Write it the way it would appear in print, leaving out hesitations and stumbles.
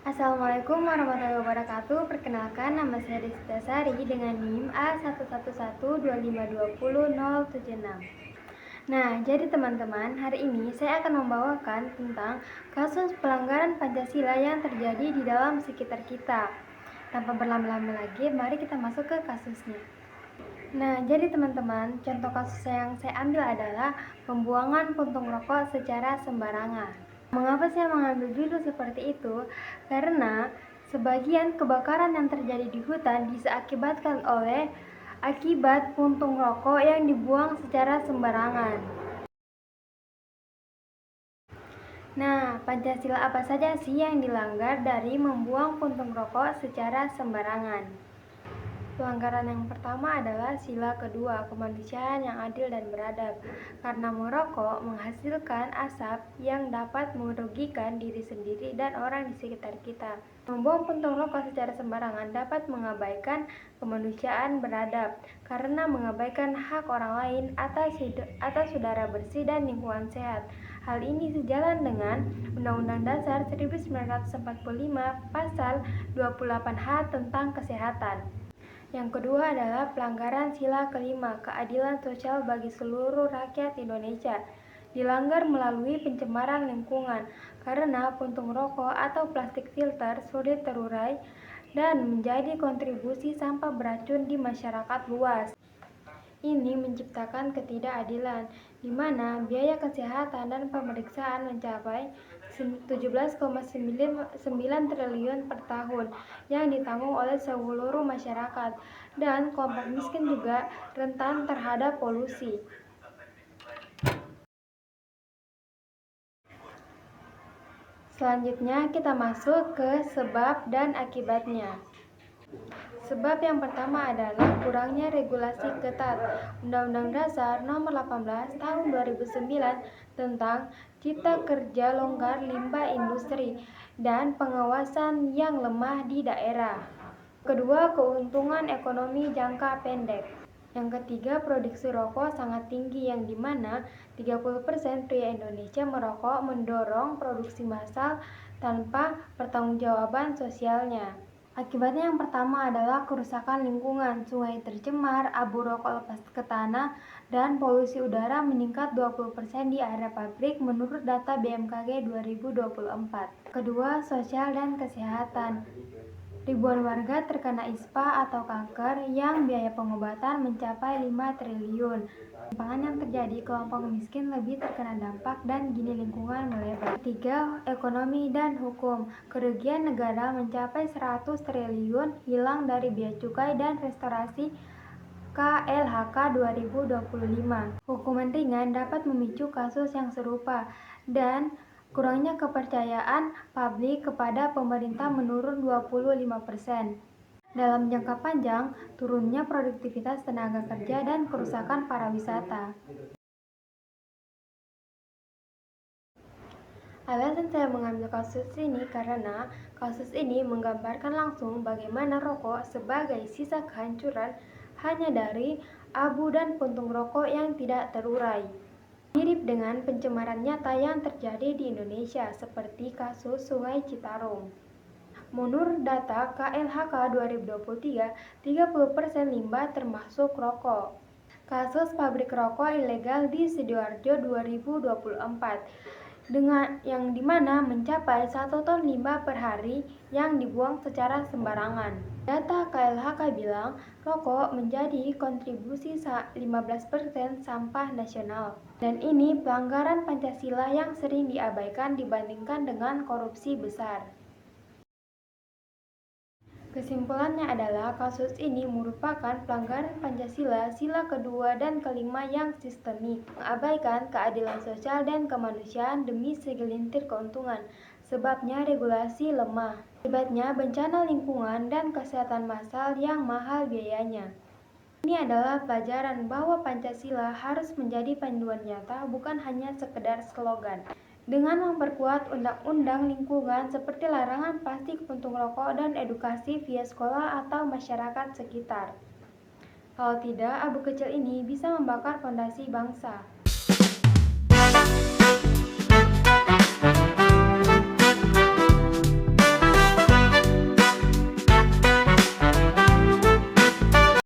Assalamualaikum warahmatullahi wabarakatuh. Perkenalkan, nama saya Desita Sari dengan NIM A111-2520076. Nah, jadi teman-teman, hari ini saya akan membawakan tentang kasus pelanggaran Pancasila yang terjadi di dalam sekitar kita. Tanpa berlama-lama lagi, mari kita masuk ke kasusnya. Nah, jadi teman-teman, contoh kasus yang saya ambil adalah pembuangan puntung rokok secara sembarangan. Mengapa saya mengambil judul seperti itu? Karena sebagian kebakaran yang terjadi di hutan diakibatkan oleh akibat puntung rokok yang dibuang secara sembarangan. Nah, Pancasila apa saja sih yang dilanggar dari membuang puntung rokok secara sembarangan? Pelanggaran yang pertama adalah sila kedua, kemanusiaan yang adil dan beradab. Karena merokok menghasilkan asap yang dapat merugikan diri sendiri dan orang di sekitar kita. Membuang puntung rokok secara sembarangan dapat mengabaikan kemanusiaan beradab karena mengabaikan hak orang lain atas udara bersih dan lingkungan sehat. Hal ini sejalan dengan Undang-Undang Dasar 1945 Pasal 28H tentang kesehatan. Yang kedua adalah pelanggaran sila kelima, keadilan sosial bagi seluruh rakyat Indonesia. Dilanggar melalui pencemaran lingkungan karena puntung rokok atau plastik filter sulit terurai dan menjadi kontribusi sampah beracun di masyarakat luas. Ini menciptakan ketidakadilan, di mana biaya kesehatan dan pemeriksaan mencapai 17,9 triliun per tahun yang ditanggung oleh seluruh masyarakat, dan kelompok miskin juga rentan terhadap polusi. Selanjutnya kita masuk ke sebab dan akibatnya. Sebab yang pertama adalah kurangnya regulasi ketat. Undang-Undang Dasar Nomor 18 Tahun 2009 tentang Cipta Kerja Longgar Limbah Industri dan pengawasan yang lemah di daerah. Kedua, keuntungan ekonomi jangka pendek. Yang ketiga, produksi rokok sangat tinggi yang dimana 30% pria Indonesia merokok, mendorong produksi massal tanpa pertanggungjawaban sosialnya. Akibatnya yang pertama adalah kerusakan lingkungan, sungai tercemar, abu rokok lepas ke tanah, dan polusi udara meningkat 20% di area pabrik menurut data BMKG 2024. Kedua, sosial dan kesehatan. Ribuan warga terkena ISPA atau kanker yang biaya pengobatan mencapai 5 triliun. Penyimpangan yang terjadi, kelompok miskin lebih terkena dampak dan gini lingkungan melebar. Tiga, ekonomi dan hukum. Kerugian negara mencapai 100 triliun hilang dari bea cukai dan restorasi KLHK 2025. Hukuman ringan dapat memicu kasus yang serupa dan kurangnya kepercayaan publik kepada pemerintah menurun 25%. Dalam jangka panjang, turunnya produktivitas tenaga kerja dan kerusakan pariwisata. Alasan saya mengambil kasus ini karena kasus ini menggambarkan langsung bagaimana rokok sebagai sisa kehancuran hanya dari abu dan puntung rokok yang tidak terurai. Mirip dengan pencemaran nyata yang terjadi di Indonesia seperti kasus Sungai Citarum. Menurut data KLHK 2023, 30% limbah termasuk rokok. Kasus pabrik rokok ilegal di Sidoarjo 2024 yang dimana mencapai 1 ton limbah per hari yang dibuang secara sembarangan. Data KLHK bilang rokok menjadi kontribusi 15% sampah nasional. Dan ini pelanggaran Pancasila yang sering diabaikan dibandingkan dengan korupsi besar. Kesimpulannya adalah kasus ini merupakan pelanggaran Pancasila, sila kedua dan kelima yang sistemik, mengabaikan keadilan sosial dan kemanusiaan demi segelintir keuntungan. Sebabnya regulasi lemah, akibatnya bencana lingkungan dan kesehatan massal yang mahal biayanya. Ini adalah pelajaran bahwa Pancasila harus menjadi panduan nyata, bukan hanya sekedar slogan. Dengan memperkuat undang-undang lingkungan seperti larangan plastik, puntung rokok, dan edukasi via sekolah atau masyarakat sekitar. Kalau tidak, abu kecil ini bisa membakar fondasi bangsa.